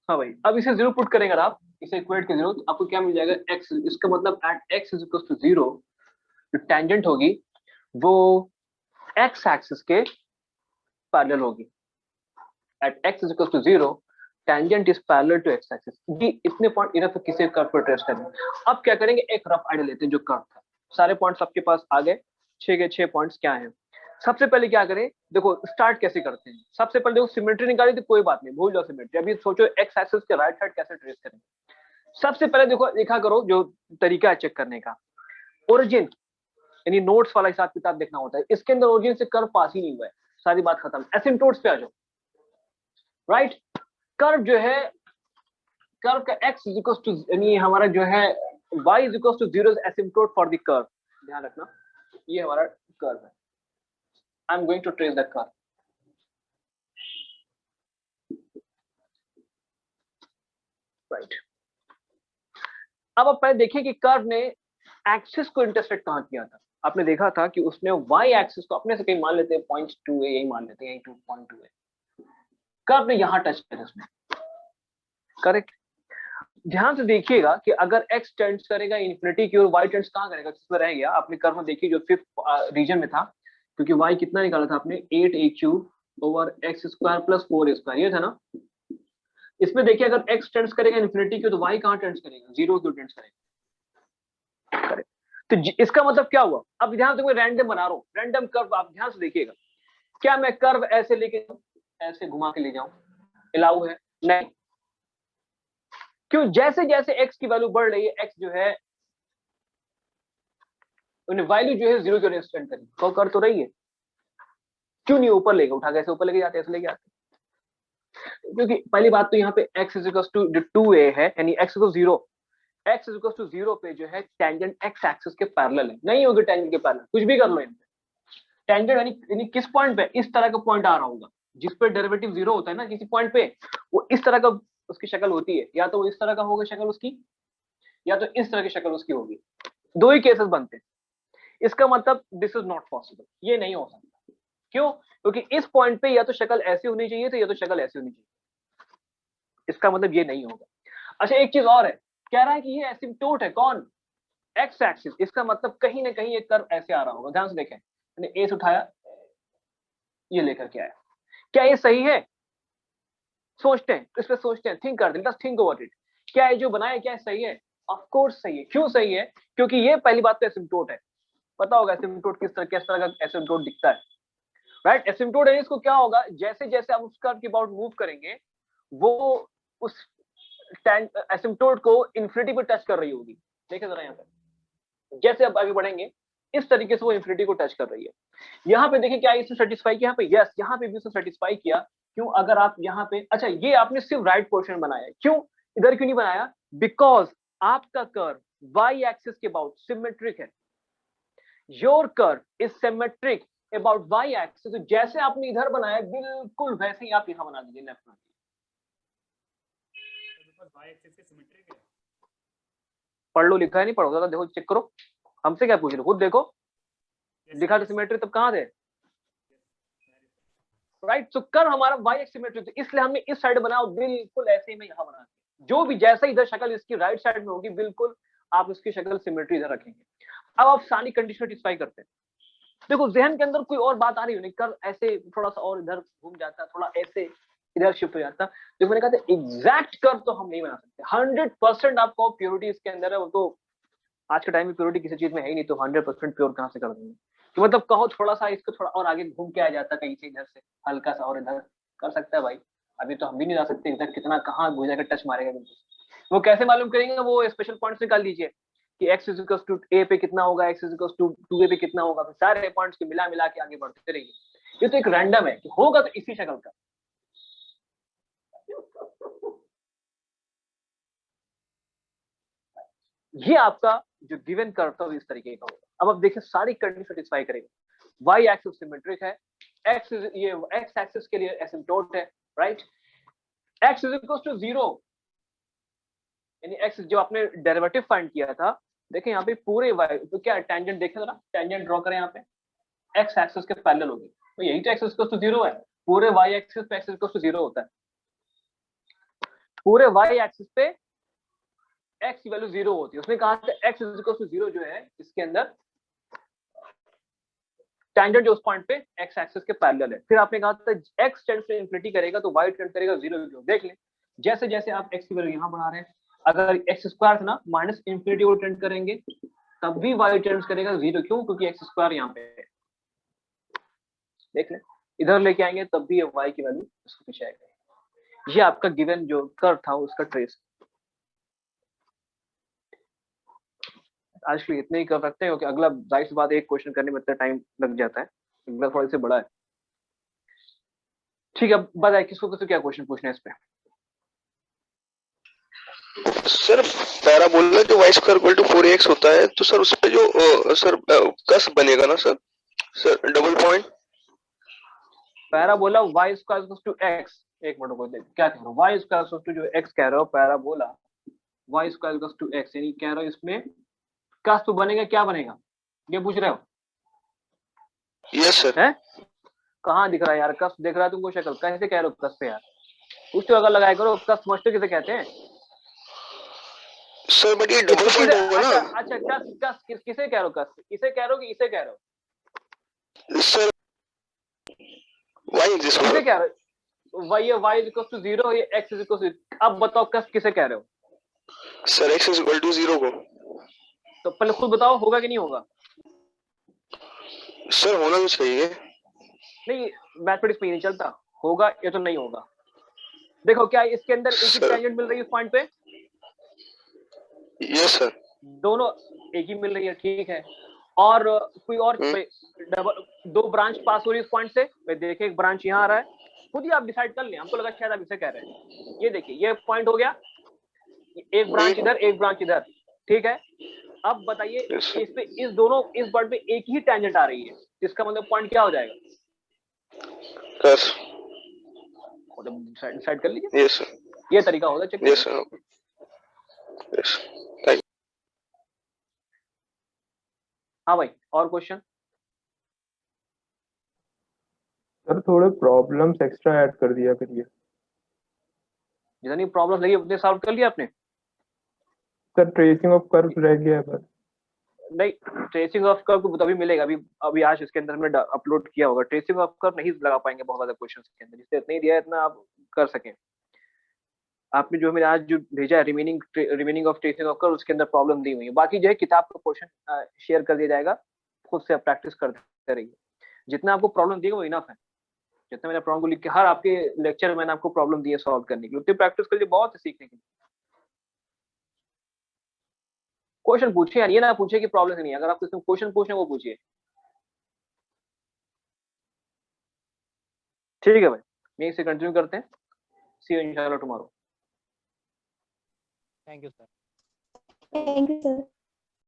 हाँ भाई। अब इसे जीरो पुट करेंगे अगर आप इसे इक्वेट के जीरो, तो आपको क्या मिल जाएगा? x। इसका मतलब at x is equal to zero जो टेंजेंट होगी वो x एक्सिस के पैरेलल होगी। At x is equal to zero tangent is parallel to x axis. ये इतने पॉइंट इनफ है किसी कर्व को ट्रेस करने। अब क्या करेंगे, एक रफ आइडिया लेते हैं जो कर्व था। सारे पॉइंट्स आपके पास आ गए, 6 के 6 पॉइंट्स क्या हैं। सबसे पहले क्या करें, देखो स्टार्ट कैसे करते हैं। सबसे पहले देखो सिमेट्री निकाली तो कोई बात नहीं, भूल जाओ सिमेट्री। अभी सोचो एक्स एक्सिस के राइट साइड कैसे ट्रेस करें। सबसे पहले देखो देखा करो जो तरीका है चेक करने का, ओरिजिन यानी नोट्स वाला हिसाब किताब देखना होता है। इसके अंदर ओरिजिन से कर्व पास ही नहीं हुआ है, सारी बात खत्म। एसिम्प्टोट्स पे आ जाओ, राइट? कर्व जो है, कर्व का x इज इक्वल टू यानी हमारा जो है y is equal to zero asymptote for the curve. ध्यान रखना ये हमारा कर्व है। I am going to trace the curve, right? अब आप पहले देखिए कि कर्व ने एक्सिस को इंटरसेक्ट कहां किया था। आपने देखा था कि उसने y एक्सिस को अपने से कहीं मान लेते हैं 0.2 है, यही मान लेते हैं, यही 2.2 है। कर्व ने यहां टच किया उसने, करेक्ट? ध्यान से देखिएगा कि अगर x टेंड्स करेगा इन्फिनिटी की और y टेंड्स कहां करेगा, किस में रह गया। आपने कर्व में देखिए जो फिफ्थ रीजन में था, क्योंकि y कितना निकाला था आपने 8a³ over x square plus 4a square, ये था ना। इसमें देखिए अगर x टेंड्स करेगा इन्फिनिटी की तो y कहां टेंड्स करेगा, जीरो क्यों टेंड्स करेगा, करेक्ट? तो इसका मतलब क्या हुआ, अब ध्यान से मैं रैंडम बना रहा हूं, रैंडम कर्व। आप ध्यान से देखिएगा, क्या मैं कर्व ऐसे लेके ऐसे घुमा के ले जाऊं, अलाउ है? नहीं। क्यों? जैसे जैसे x की वैल्यू बढ़ रही है, x जो है वैल्यू जो है जीरो की ओर एक्सटेंड करेगी, तो कर तो रही है। क्यों नहीं ऊपर लेके उठा के ऐसे ऊपर लेके जाते, ऐसे लेके आते? क्योंकि पहली बात तो यहाँ पे x इज इक्वल टू जो 2a है यानी x equal zero, x is equal to zero पे जो है टेंजेंट x एक्सिस के पैरेलल है। नहीं होगी टेंजेंट के पैरेलल, कुछ भी कर लो इन पे। टेंजेंट यानी किस पॉइंट पे, इस तरह का पॉइंट आ रहा होगा जिस पे डेरिवेटिव जीरो होता है ना किसी पॉइंट पे, वो इस तरह का उसकी शक्ल होती है, या तो वो इस तरह का होगा शक्ल उसकी, या तो इस तरह की शक्ल उसकी होगी। दो ही केसेस बनते हैं। इसका मतलब दिस इज नॉट पॉसिबल, ये नहीं हो सकता। क्यों? क्योंकि इस पॉइंट पे या तो शक्ल ऐसी होनी चाहिए थी, या तो शक्ल ऐसी होनी चाहिए। इसका मतलब ये नहीं होगा। अच्छा, एक चीज और है, कह रहा है कि ये एसिम्प्टोट है। कौन? X axis. इसका मतलब कहीं ना कहीं एक कर्व ऐसे आ रहा होगा। ध्यान से देखें, मैंने ए से उठाया, ये लेकर के आया। क्या ये सही है? सोचते हैं इस पे, सोचते हैं, थिंक करते हैं, जस्ट थिंक ओवर इट। क्या ये जो बनाया, क्या सही है? ऑफ कोर्स सही है। क्यों सही है? क्योंकि ये पहली बात तो एसिम्प्टोट है। पता होगा एसिम्प्टोट किस तरह का एसिम्प्टोट दिखता है, राइट? एसिम्प्टोट है, इसको क्या होगा, जैसे जैसे आप उस कर्व के अबाउट मूव करेंगे, वो उस एसिम्प्टोट को इन्फिनिटी पे टच कर रही होगी। देखिए जरा यहाँ पे, जैसे आप आगे बढ़ेंगे इस तरीके से वो इन्फिनिटी को टच कर रही है। यहाँ पे देखिए क्या इसने सेटिस्फाई किया, यहाँ पे यस, यहाँ पे भी उसने सेटिस्फाई किया। क्यों? अगर आप यहाँ पे, अच्छा ये आपने सिर्फ राइट पोर्शन बनाया, क्यों इधर क्यों नहीं बनाया? बिकॉज आपका कर्व वाई एक्सिस के अबाउट सिमेट्रिक है। Your curve is symmetric about y axis. तो जैसे आपने इधर बनाया बिल्कुल वैसे ही आप यहाँ बना दीजिए लेफ्ट में। पढ़ लो, लिखा है नहीं पढ़ोगे तो देखो, चेक करो, हमसे क्या पूछ रहे हो, खुद देखो। लिखा तो सिमेट्रिक तब कहाँ थे? राइट। तो कर्व हमारा वाई एक्स सिमेट्रिक, इसलिए हमने इस साइड बनाया, बिल्कुल ऐसे ही मैं यहाँ बना, जो भी जैसा इधर शक्ल इसकी राइट साइड में होगी, बिल्कुल आप उसकी शक्ल सिमेट्री इधर रखेंगे। अब आप सारी कंडीशन सेटिस्फाई करते हैं। देखो जहन के अंदर कोई और बात आ रही हो, कर्व ऐसे थोड़ा सा और इधर घूम जाता, थोड़ा ऐसे इधर शिफ्ट हो जाता। जो मैंने कहा था एग्जैक्ट कर्व तो हम नहीं बना सकते। 100% आपको प्योरिटी इसके अंदर है, वो तो आज के टाइम में प्योरिटी किसी चीज में है ही नहीं, तो 100% प्योर कहां से कर देंगे? तो मतलब कहो थोड़ा सा इसको थोड़ा और आगे घूम के आ जाता, कहीं से इधर से हल्का सा और इधर कर सकता है भाई। अभी तो हम भी नहीं जा सकते इधर, कितना कहाँ हो जाएगा, टच मारेगा बिल्कुल। वो कैसे मालूम करेंगे? वो स्पेशल पॉइंट्स निकाल लीजिए कि x इज इक्वल टू ए पे कितना होगा, x is equal to 2a पे कितना होगा, फिर सारे पॉइंट्स को मिला मिला के आगे बढ़ते रहिए। ये तो एक रैंडम है कि होगा तो इसी शक्ल का। ये आपका जो गिवन कर्व था इस तरीके का होगा। अब आप देखिए सारी कंडीशन सेटिस्फाई करेगा। y एक्सिस सिमेट्रिक है, x ये x एक्सिस के लिए एसिम्प्टोट है, right? x is equal to 0, यानी x जो आपने डेरिवेटिव फाइंड किया था, देखें यहाँ पे पूरे y तो क्या टेंजेंट देखें जरा, टेंजेंट ड्रॉ करें यहाँ पे, x एक्सिस के पैरेलल होगी, तो यही तो x इज इक्वल टू 0 है। पूरे y एक्सिस पे x इज इक्वल टू 0 होता है, पूरे y एक्सिस पे x की वैल्यू 0 होती है। उसने कहा था x इज इक्वल टू 0 जो है इसके अंदर टेंजेंट जो उस पॉइंट पे x एक्सिस के पैरेलल है। फिर आपने कहा था x टेंड्स टू इंफिनिटी करेगा तो y टेंड करेगा 0 की ओर। देख लें जैसे जैसे आप x की वैल्यू यहां बढ़ा रहे हैं, अगर x स्क्वायर था ना माइनस इंफिनिटी को टेंड करेंगे तब भी y टेंड्स करेगा 0। क्यों? क्योंकि x स्क्वायर यहाँ पे है। देख लें इधर लेके आएंगे तब भी y की वैल्यू उसके पीछे आएगी। ये आपका गिवन जो कर्व था उसका ट्रेस। आज के लिए इतने ही कर सकते हैं, क्योंकि अगला जाहिर सी बात एक क्वेश्चन करने में इतना टाइम लग जाता है, अगला थोड़ा से बड़ा है। ठीक है, बताइए किसको किसको क्या क्वेश्चन पूछना है इस पे? सर पैराबोला जो y square equal to 4ax होता है, तो सर उस पे जो सर कस बनेगा ना sir, sir double point parabola y square equal to x, एक मिनट को देख क्या कह रहे हो, y स्क्वायर इक्वल टू जो x कह रहे हो, parabola y square equal to x, यानी कह रहे हो इसमें कस तो बनेगा, क्या बनेगा ये पूछ रहे हो? Yes sir. है कहाँ दिख रहा है यार कस? देख रहा है तुमको शक्ल, कैसे कह रहे हो कस पे यार? कुछ तो अगर लगाया करो। कस समझते किसे कहते हैं सर? बट ये डबल पॉइंट होगा ना। अच्छा कस कस किसे कह रहे हो? कस इसे कह रहे हो कि इसे कह रहे हो? सर y एक्सिस किसे कह रहे हो? y इज इक्वल टू 0, ये x इज इक्वल टू, अब बताओ कस किसे कह रहे हो? Sir x is equal to 0 को। तो पहले खुद बताओ होगा कि नहीं होगा? सर होना तो चाहिए। नहीं मैथमेटिक्स में नहीं चलता, होगा ये तो नहीं होगा। देखो क्या इसके अंदर एक ही टेंजेंट मिल रही है उस पॉइंट पे? Yes sir. दोनों एक ही मिल रही है, ठीक है। और कोई और डबल दो ब्रांच पास हो रही है उस पॉइंट से? भाई देखिए एक ब्रांच यहाँ आ रहा है, खुद ही आप डिसाइड कर लें, हमको लगा शायद आप इसे कह रहे हैं। ये देखिए ये पॉइंट हो गया, एक ब्रांच इधर एक ब्रांच इधर, ठीक है। अब बताइए इस पे इस दोनों इस पॉइंट पे एक ही टेंजेंट आ रही है, इसका मतलब पॉइंट क्या हो जाएगा? कस डिसाइड कर लीजिए। Yes sir. ये तरीका होता है check yes sir, yes, thank हाँ भाई, और क्वेश्चन? सर थोड़े प्रॉब्लम्स एक्स्ट्रा ऐड कर दिया करिए। जितनी प्रॉब्लम लगी उतने सॉल्व कर लिया आपने? सर ट्रेसिंग ऑफ कर्व रह गया है बस। नहीं, ट्रेसिंग ऑफ कर्व को तभी मिलेगा, अभी अभी आज इसके अंदर हमने अपलोड किया होगा। ट्रेसिंग ऑफ कर्व नहीं लगा पाएंगे बहुत ज्यादा क्वेश्चन के अंदर, जिससे इतना ही दिया है इतना आप कर सकें। आपने जो मैंने आज जो भेजा है remaining of tracing of curve, उसके अंदर प्रॉब्लम दी हुई है। बाकी जो है किताब का क्वेश्चन शेयर कर दिया जाएगा, खुद से आप प्रैक्टिस करते रहिए। जितना आपको प्रॉब्लम दिएगा वो इनफ है। जितना मैंने प्रॉब्लम को लिख के हर आपके लेक्चर में मैंने आपको प्रॉब्लम दी है सॉल्व करने के लिए, उतनी प्रैक्टिस कर लिए बहुत है सीखने के लिए। क्वेश्चन पूछिए यार, ये ना पूछिए कि प्रॉब्लम नहीं है। अगर आपको इसमें क्वेश्चन पूछने वो पूछिए। ठीक है भाई, यहीं से कंटिन्यू करते हैं। सी यू इंशाल्लाह tomorrow. Thank you sir. Thank you, sir.